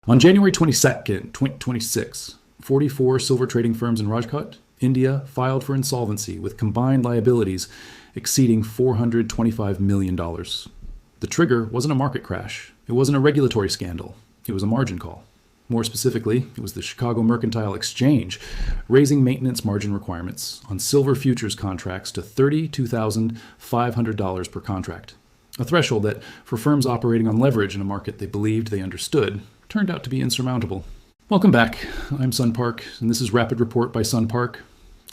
On January 22nd, 2026, 44 silver trading firms in Rajkot, India, filed for insolvency with combined liabilities exceeding $425 million. The trigger wasn't a market crash. It wasn't a regulatory scandal. It was a margin call. More specifically, it was the Chicago Mercantile Exchange raising maintenance margin requirements on silver futures contracts to $32,500 per contract, a threshold that, for firms operating on leverage in a market they believed they understood, turned out to be insurmountable. Welcome back. I'm Sun Park, and this is Rapid Report by Sun Park.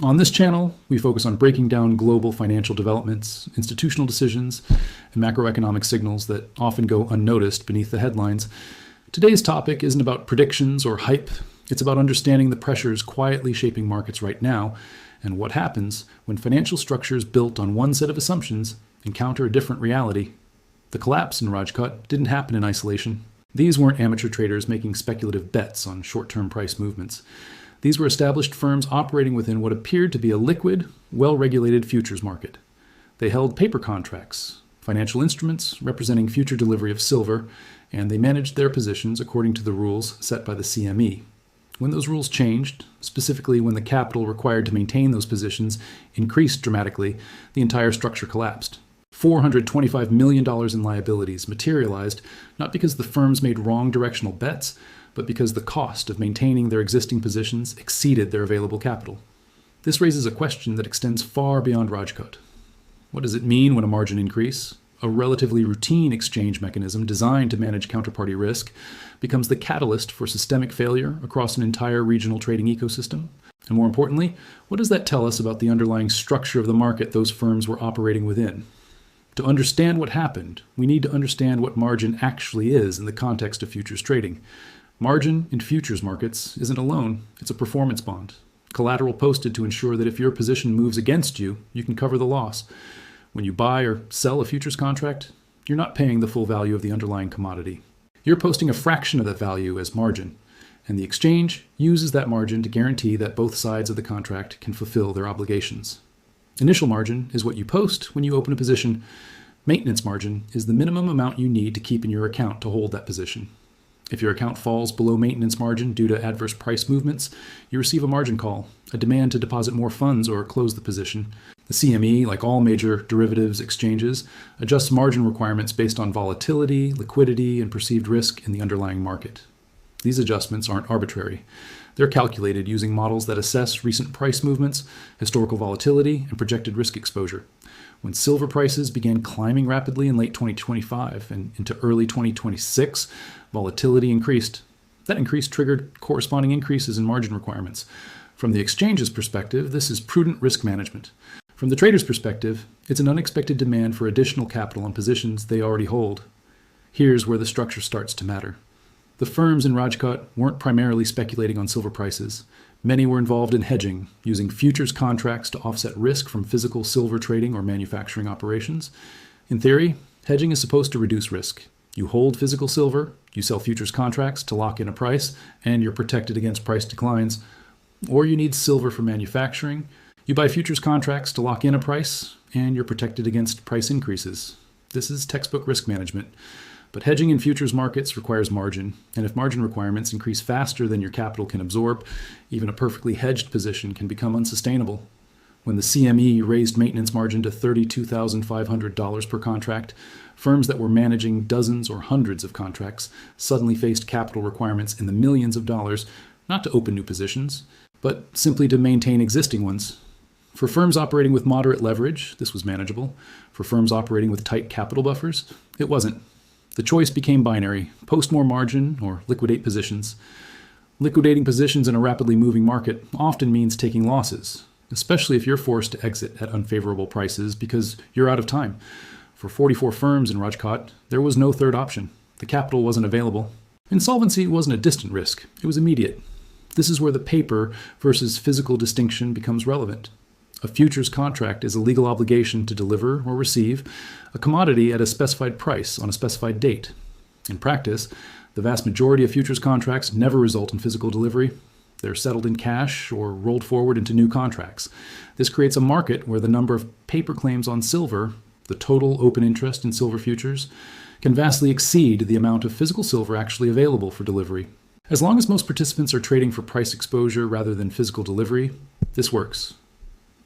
On this channel, we focus on breaking down global financial developments, institutional decisions, and macroeconomic signals that often go unnoticed beneath the headlines. Today's topic isn't about predictions or hype. It's about understanding the pressures quietly shaping markets right now and what happens when financial structures built on one set of assumptions encounter a different reality. The collapse in Rajkot didn't happen in isolation. These weren't amateur traders making speculative bets on short-term price movements. These were established firms operating within what appeared to be a liquid, well-regulated futures market. They held paper contracts, financial instruments representing future delivery of silver, and they managed their positions according to the rules set by the CME. When those rules changed, specifically when the capital required to maintain those positions increased dramatically, the entire structure collapsed. $425 million in liabilities materialized not because the firms made wrong directional bets, but because the cost of maintaining their existing positions exceeded their available capital. This raises a question that extends far beyond Rajkot. What does it mean when a margin increase, a relatively routine exchange mechanism designed to manage counterparty risk, becomes the catalyst for systemic failure across an entire regional trading ecosystem? And more importantly, what does that tell us about the underlying structure of the market those firms were operating within? To understand what happened, we need to understand what margin actually is in the context of futures trading. Margin in futures markets isn't a loan, it's a performance bond. Collateral posted to ensure that if your position moves against you, you can cover the loss. When you buy or sell a futures contract, you're not paying the full value of the underlying commodity. You're posting a fraction of that value as margin, and the exchange uses that margin to guarantee that both sides of the contract can fulfill their obligations. Initial margin is what you post when you open a position. Maintenance margin is the minimum amount you need to keep in your account to hold that position. If your account falls below maintenance margin due to adverse price movements, you receive a margin call, a demand to deposit more funds or close the position. The CME, like all major derivatives exchanges, adjusts margin requirements based on volatility, liquidity, and perceived risk in the underlying market. These adjustments aren't arbitrary. They're calculated using models that assess recent price movements, historical volatility, and projected risk exposure. When silver prices began climbing rapidly in late 2025 and into early 2026, volatility increased. That increase triggered corresponding increases in margin requirements. From the exchange's perspective, this is prudent risk management. From the trader's perspective, it's an unexpected demand for additional capital on positions they already hold. Here's where the structure starts to matter. The firms in Rajkot weren't primarily speculating on silver prices. Many were involved in hedging, using futures contracts to offset risk from physical silver trading or manufacturing operations. In theory, hedging is supposed to reduce risk. You hold physical silver, you sell futures contracts to lock in a price, and you're protected against price declines. Or you need silver for manufacturing. You buy futures contracts to lock in a price, and you're protected against price increases. This is textbook risk management. But hedging in futures markets requires margin, and if margin requirements increase faster than your capital can absorb, even a perfectly hedged position can become unsustainable. When the CME raised maintenance margin to $32,500 per contract, firms that were managing dozens or hundreds of contracts suddenly faced capital requirements in the millions of dollars, not to open new positions, but simply to maintain existing ones. For firms operating with moderate leverage, this was manageable. For firms operating with tight capital buffers, it wasn't. The choice became binary: post more margin or liquidate positions. Liquidating positions in a rapidly moving market often means taking losses, especially if you're forced to exit at unfavorable prices because you're out of time. For 44 firms in Rajkot, there was no third option. The capital wasn't available. Insolvency wasn't a distant risk, it was immediate. This is where the paper versus physical distinction becomes relevant. A futures contract is a legal obligation to deliver or receive a commodity at a specified price on a specified date. In practice, the vast majority of futures contracts never result in physical delivery. They're settled in cash or rolled forward into new contracts. This creates a market where the number of paper claims on silver, the total open interest in silver futures, can vastly exceed the amount of physical silver actually available for delivery. As long as most participants are trading for price exposure rather than physical delivery, this works.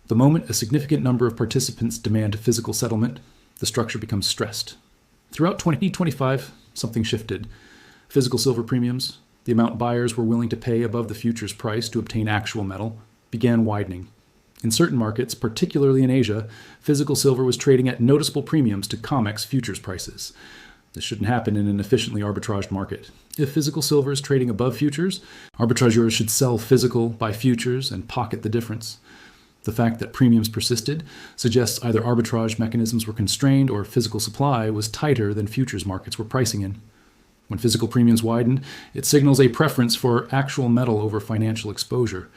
The moment a significant number of participants demand physical settlement, the structure becomes stressed. Throughout 2025, something shifted. Physical silver premiums, the amount buyers were willing to pay above the futures price to obtain actual metal, began widening. In certain markets, particularly in Asia, physical silver was trading at noticeable premiums to COMEX futures prices. This shouldn't happen in an efficiently arbitraged market. If physical silver is trading above futures, arbitrageurs should sell physical, buy futures, and pocket the difference. The fact that premiums persisted suggests either arbitrage mechanisms were constrained or physical supply was tighter than futures markets were pricing in. When physical premiums widened, it signals a preference for actual metal over financial exposure.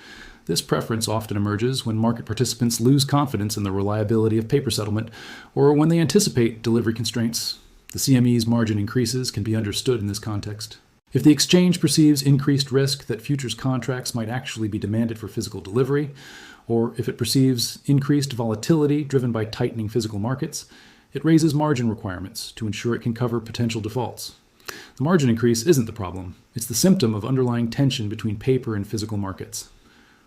This preference often emerges when market participants lose confidence in the reliability of paper settlement or when they anticipate delivery constraints. The CME's margin increases can be understood in this context. If the exchange perceives increased risk that futures contracts might actually be demanded for physical delivery, or if it perceives increased volatility driven by tightening physical markets, it raises margin requirements to ensure it can cover potential defaults. The margin increase isn't the problem. It's the symptom of underlying tension between paper and physical markets.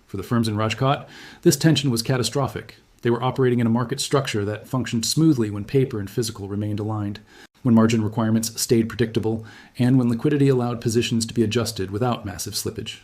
For the firms in Rajkot, this tension was catastrophic. They were operating in a market structure that functioned smoothly when paper and physical remained aligned, when margin requirements stayed predictable, and when liquidity allowed positions to be adjusted without massive slippage.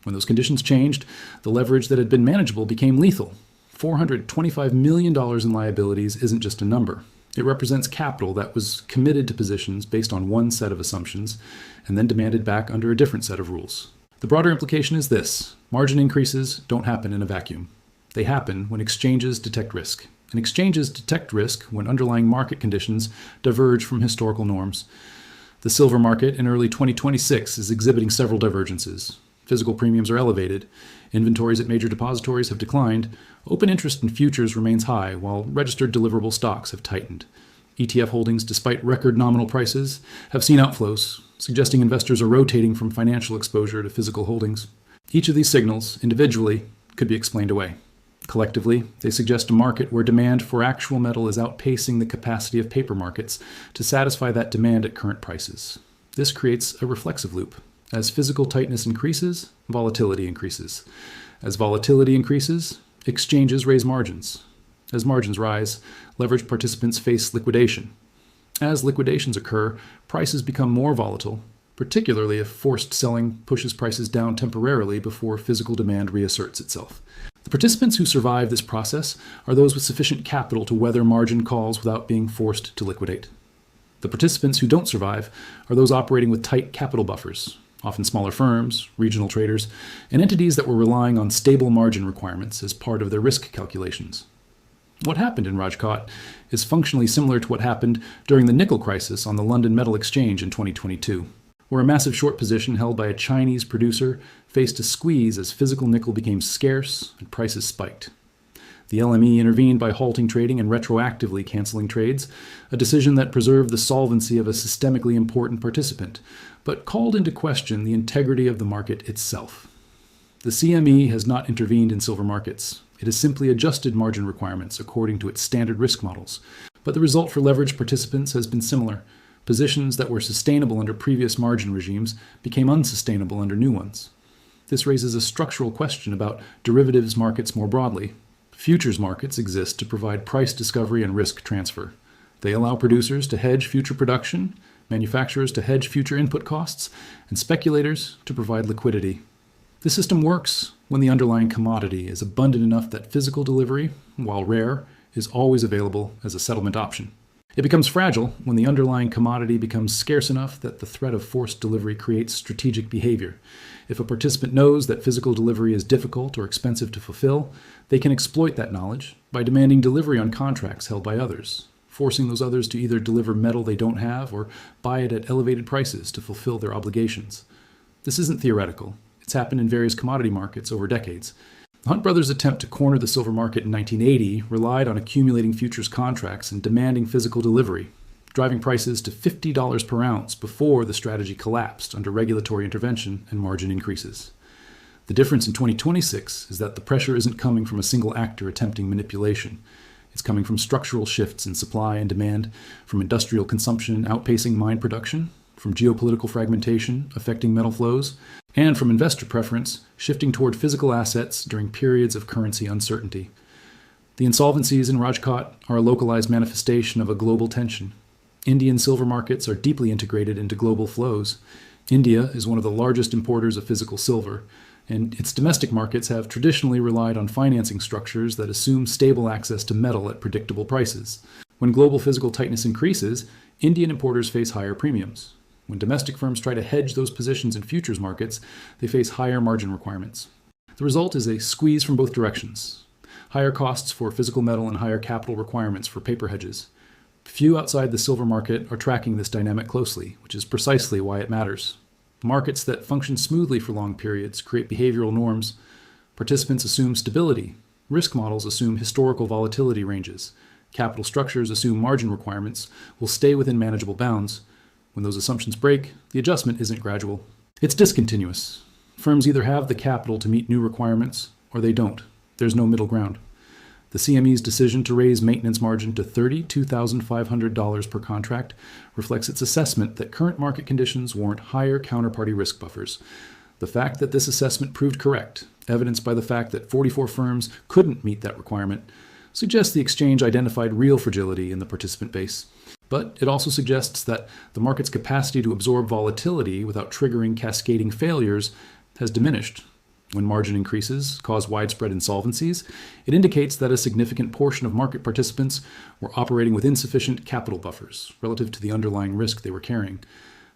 When those conditions changed, the leverage that had been manageable became lethal. $425 million in liabilities isn't just a number. It represents capital that was committed to positions based on one set of assumptions and then demanded back under a different set of rules. The broader implication is this: margin increases don't happen in a vacuum. They happen when exchanges detect risk. And exchanges detect risk when underlying market conditions diverge from historical norms. The silver market in early 2026 is exhibiting several divergences. Physical premiums are elevated. Inventories at major depositories have declined. Open interest in futures remains high, while registered deliverable stocks have tightened. ETF holdings, despite record nominal prices, have seen outflows, suggesting investors are rotating from financial exposure to physical holdings. Each of these signals, individually, could be explained away. Collectively, they suggest a market where demand for actual metal is outpacing the capacity of paper markets to satisfy that demand at current prices. This creates a reflexive loop. As physical tightness increases, volatility increases. As volatility increases, exchanges raise margins. As margins rise, leveraged participants face liquidation. As liquidations occur, prices become more volatile, particularly if forced selling pushes prices down temporarily before physical demand reasserts itself. The participants who survive this process are those with sufficient capital to weather margin calls without being forced to liquidate. The participants who don't survive are those operating with tight capital buffers, often smaller firms, regional traders, and entities that were relying on stable margin requirements as part of their risk calculations. What happened in Rajkot is functionally similar to what happened during the nickel crisis on the London Metal Exchange in 2022, where a massive short position held by a Chinese producer faced a squeeze as physical nickel became scarce and prices spiked. The LME intervened by halting trading and retroactively canceling trades, a decision that preserved the solvency of a systemically important participant, but called into question the integrity of the market itself. The CME has not intervened in silver markets. It has simply adjusted margin requirements according to its standard risk models. But the result for leveraged participants has been similar. Positions that were sustainable under previous margin regimes became unsustainable under new ones. This raises a structural question about derivatives markets more broadly. Futures markets exist to provide price discovery and risk transfer. They allow producers to hedge future production, manufacturers to hedge future input costs, and speculators to provide liquidity. The system works when the underlying commodity is abundant enough that physical delivery, while rare, is always available as a settlement option. It becomes fragile when the underlying commodity becomes scarce enough that the threat of forced delivery creates strategic behavior. If a participant knows that physical delivery is difficult or expensive to fulfill, they can exploit that knowledge by demanding delivery on contracts held by others, forcing those others to either deliver metal they don't have or buy it at elevated prices to fulfill their obligations. This isn't theoretical. It's happened in various commodity markets over decades. The Hunt brothers' attempt to corner the silver market in 1980 relied on accumulating futures contracts and demanding physical delivery, driving prices to $50 per ounce before the strategy collapsed under regulatory intervention and margin increases. The difference in 2026 is that the pressure isn't coming from a single actor attempting manipulation. It's coming from structural shifts in supply and demand, from industrial consumption outpacing mine production, from geopolitical fragmentation affecting metal flows, and from investor preference shifting toward physical assets during periods of currency uncertainty. The insolvencies in Rajkot are a localized manifestation of a global tension. Indian silver markets are deeply integrated into global flows. India is one of the largest importers of physical silver, and its domestic markets have traditionally relied on financing structures that assume stable access to metal at predictable prices. When global physical tightness increases, Indian importers face higher premiums. When domestic firms try to hedge those positions in futures markets, they face higher margin requirements. The result is a squeeze from both directions. Higher costs for physical metal and higher capital requirements for paper hedges. Few outside the silver market are tracking this dynamic closely, which is precisely why it matters. Markets that function smoothly for long periods create behavioral norms. Participants assume stability. Risk models assume historical volatility ranges. Capital structures assume margin requirements will stay within manageable bounds. When those assumptions break, the adjustment isn't gradual. It's discontinuous. Firms either have the capital to meet new requirements, or they don't. There's no middle ground. The CME's decision to raise maintenance margin to $32,500 per contract reflects its assessment that current market conditions warrant higher counterparty risk buffers. The fact that this assessment proved correct, evidenced by the fact that 44 firms couldn't meet that requirement, suggests the exchange identified real fragility in the participant base. But it also suggests that the market's capacity to absorb volatility without triggering cascading failures has diminished. When margin increases cause widespread insolvencies, it indicates that a significant portion of market participants were operating with insufficient capital buffers relative to the underlying risk they were carrying.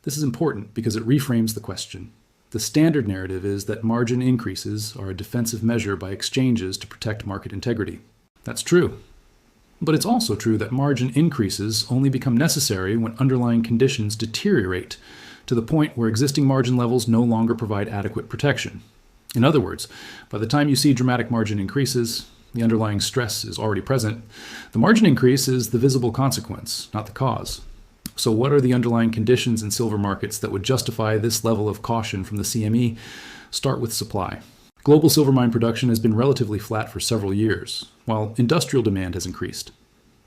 This is important because it reframes the question. The standard narrative is that margin increases are a defensive measure by exchanges to protect market integrity. That's true. But it's also true that margin increases only become necessary when underlying conditions deteriorate to the point where existing margin levels no longer provide adequate protection. In other words, by the time you see dramatic margin increases, the underlying stress is already present. The margin increase is the visible consequence, not the cause. So what are the underlying conditions in silver markets that would justify this level of caution from the CME? Start with supply. Global silver mine production has been relatively flat for several years, while industrial demand has increased.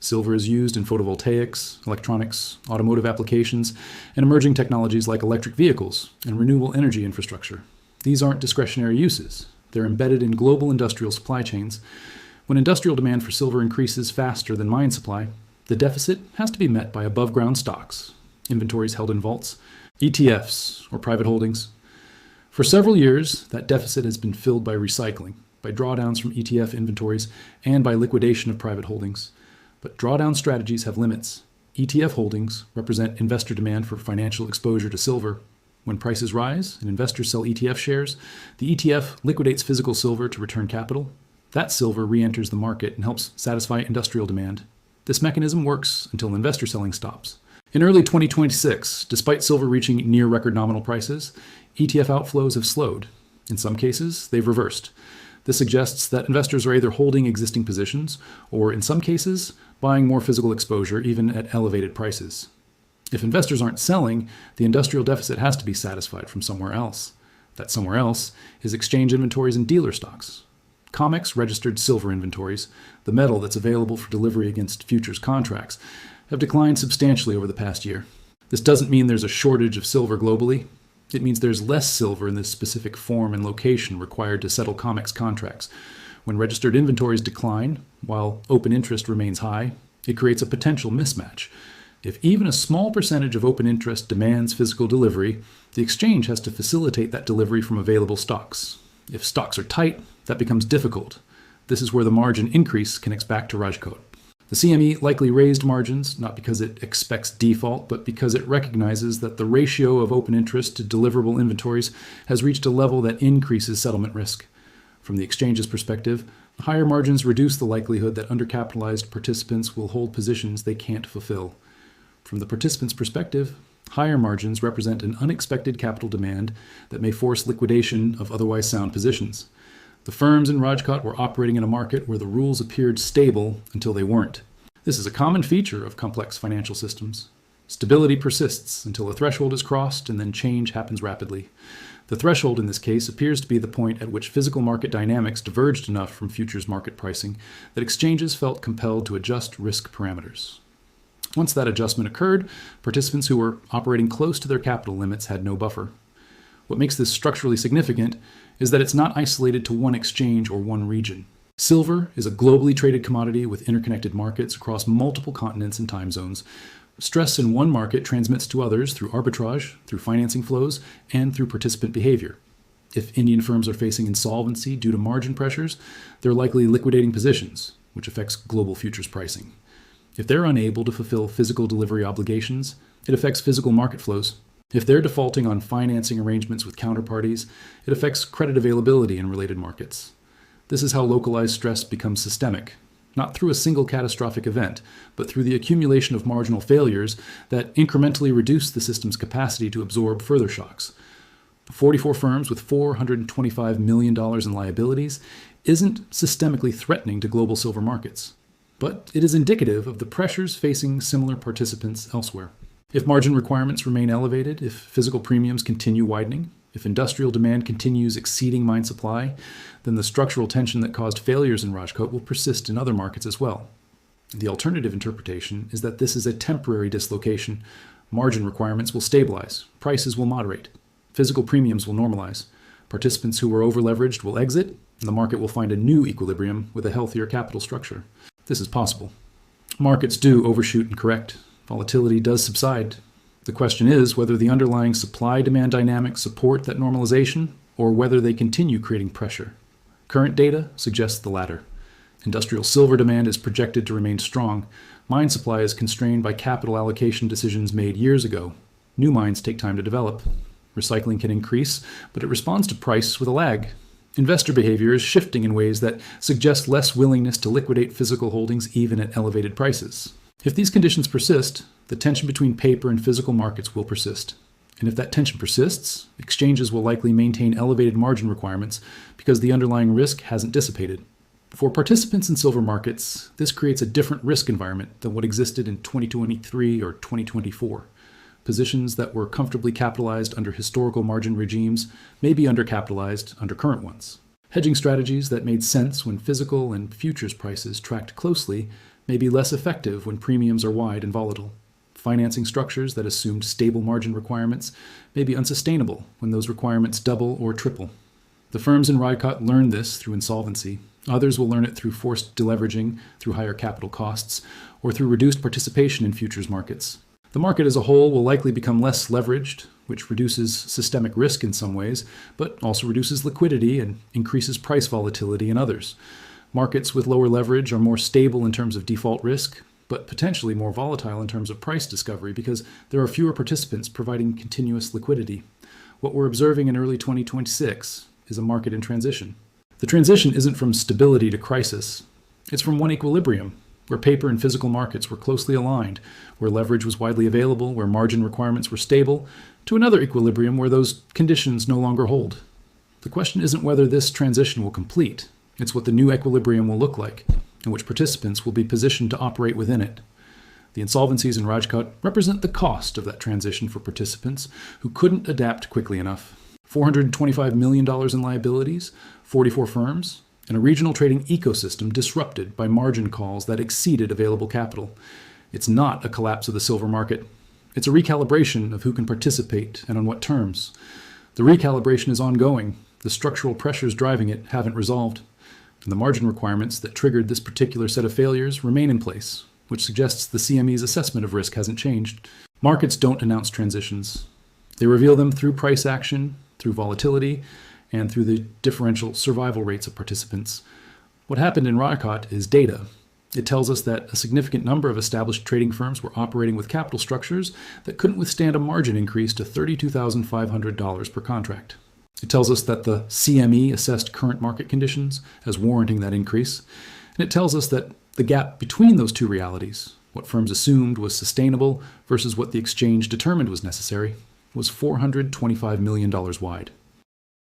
Silver is used in photovoltaics, electronics, automotive applications, and emerging technologies like electric vehicles and renewable energy infrastructure. These aren't discretionary uses. They're embedded in global industrial supply chains. When industrial demand for silver increases faster than mine supply, the deficit has to be met by above-ground stocks, inventories held in vaults, ETFs, or private holdings. For several years, that deficit has been filled by recycling, by drawdowns from ETF inventories, and by liquidation of private holdings. But drawdown strategies have limits. ETF holdings represent investor demand for financial exposure to silver. When prices rise and investors sell ETF shares, the ETF liquidates physical silver to return capital. That silver re-enters the market and helps satisfy industrial demand. This mechanism works until investor selling stops. In early 2026, despite silver reaching near record nominal prices, ETF outflows have slowed. In some cases, they've reversed. This suggests that investors are either holding existing positions or, in some cases, buying more physical exposure even at elevated prices. If investors aren't selling, the industrial deficit has to be satisfied from somewhere else. That somewhere else is exchange inventories and dealer stocks. COMEX registered silver inventories, the metal that's available for delivery against futures contracts, have declined substantially over the past year. This doesn't mean there's a shortage of silver globally. It means there's less silver in this specific form and location required to settle COMEX contracts. When registered inventories decline, while open interest remains high, it creates a potential mismatch. If even a small percentage of open interest demands physical delivery, the exchange has to facilitate that delivery from available stocks. If stocks are tight, that becomes difficult. This is where the margin increase connects back to Rajkot. The CME likely raised margins, not because it expects default, but because it recognizes that the ratio of open interest to deliverable inventories has reached a level that increases settlement risk. From the exchange's perspective, higher margins reduce the likelihood that undercapitalized participants will hold positions they can't fulfill. From the participant's perspective, higher margins represent an unexpected capital demand that may force liquidation of otherwise sound positions. The firms in Rajkot were operating in a market where the rules appeared stable until they weren't. This is a common feature of complex financial systems. Stability persists until a threshold is crossed, and then change happens rapidly. The threshold in this case appears to be the point at which physical market dynamics diverged enough from futures market pricing that exchanges felt compelled to adjust risk parameters. Once that adjustment occurred, participants who were operating close to their capital limits had no buffer. What makes this structurally significant is that it's not isolated to one exchange or one region. Silver is a globally traded commodity with interconnected markets across multiple continents and time zones. Stress in one market transmits to others through arbitrage, through financing flows, and through participant behavior. If Indian firms are facing insolvency due to margin pressures, they're likely liquidating positions, which affects global futures pricing. If they're unable to fulfill physical delivery obligations, it affects physical market flows. If they're defaulting on financing arrangements with counterparties, it affects credit availability in related markets. This is how localized stress becomes systemic, not through a single catastrophic event, but through the accumulation of marginal failures that incrementally reduce the system's capacity to absorb further shocks. 44 firms with $425 million in liabilities isn't systemically threatening to global silver markets, but it is indicative of the pressures facing similar participants elsewhere. If margin requirements remain elevated, if physical premiums continue widening, if industrial demand continues exceeding mine supply, then the structural tension that caused failures in Rajkot will persist in other markets as well. The alternative interpretation is that this is a temporary dislocation. Margin requirements will stabilize, prices will moderate, physical premiums will normalize, participants who were over-leveraged will exit, and the market will find a new equilibrium with a healthier capital structure. This is possible. Markets do overshoot and correct. Volatility does subside. The question is whether the underlying supply-demand dynamics support that normalization or whether they continue creating pressure. Current data suggests the latter. Industrial silver demand is projected to remain strong. Mine supply is constrained by capital allocation decisions made years ago. New mines take time to develop. Recycling can increase, but it responds to price with a lag. Investor behavior is shifting in ways that suggest less willingness to liquidate physical holdings even at elevated prices. If these conditions persist, the tension between paper and physical markets will persist. And if that tension persists, exchanges will likely maintain elevated margin requirements because the underlying risk hasn't dissipated. For participants in silver markets, this creates a different risk environment than what existed in 2023 or 2024. Positions that were comfortably capitalized under historical margin regimes may be undercapitalized under current ones. Hedging strategies that made sense when physical and futures prices tracked closely may be less effective when premiums are wide and volatile. Financing structures that assumed stable margin requirements may be unsustainable when those requirements double or triple. The firms in Rajkot learned this through insolvency. Others will learn it through forced deleveraging, through higher capital costs, or through reduced participation in futures markets. The market as a whole will likely become less leveraged, which reduces systemic risk in some ways, but also reduces liquidity and increases price volatility in others. Markets with lower leverage are more stable in terms of default risk, but potentially more volatile in terms of price discovery because there are fewer participants providing continuous liquidity. What we're observing in early 2026 is a market in transition. The transition isn't from stability to crisis. It's from one equilibrium, where paper and physical markets were closely aligned, where leverage was widely available, where margin requirements were stable, to another equilibrium where those conditions no longer hold. The question isn't whether this transition will complete. It's what the new equilibrium will look like, and which participants will be positioned to operate within it. The insolvencies in Rajkot represent the cost of that transition for participants who couldn't adapt quickly enough. $425 million in liabilities, 44 firms, and a regional trading ecosystem disrupted by margin calls that exceeded available capital. It's not a collapse of the silver market. It's a recalibration of who can participate and on what terms. The recalibration is ongoing. The structural pressures driving it haven't resolved. And the margin requirements that triggered this particular set of failures remain in place, which suggests the CME's assessment of risk hasn't changed. Markets don't announce transitions. They reveal them through price action, through volatility, and through the differential survival rates of participants. What happened in Rajkot is data. It tells us that a significant number of established trading firms were operating with capital structures that couldn't withstand a margin increase to $32,500 per contract. It tells us that the CME assessed current market conditions as warranting that increase, and it tells us that the gap between those two realities, what firms assumed was sustainable versus what the exchange determined was necessary, was $425 million wide.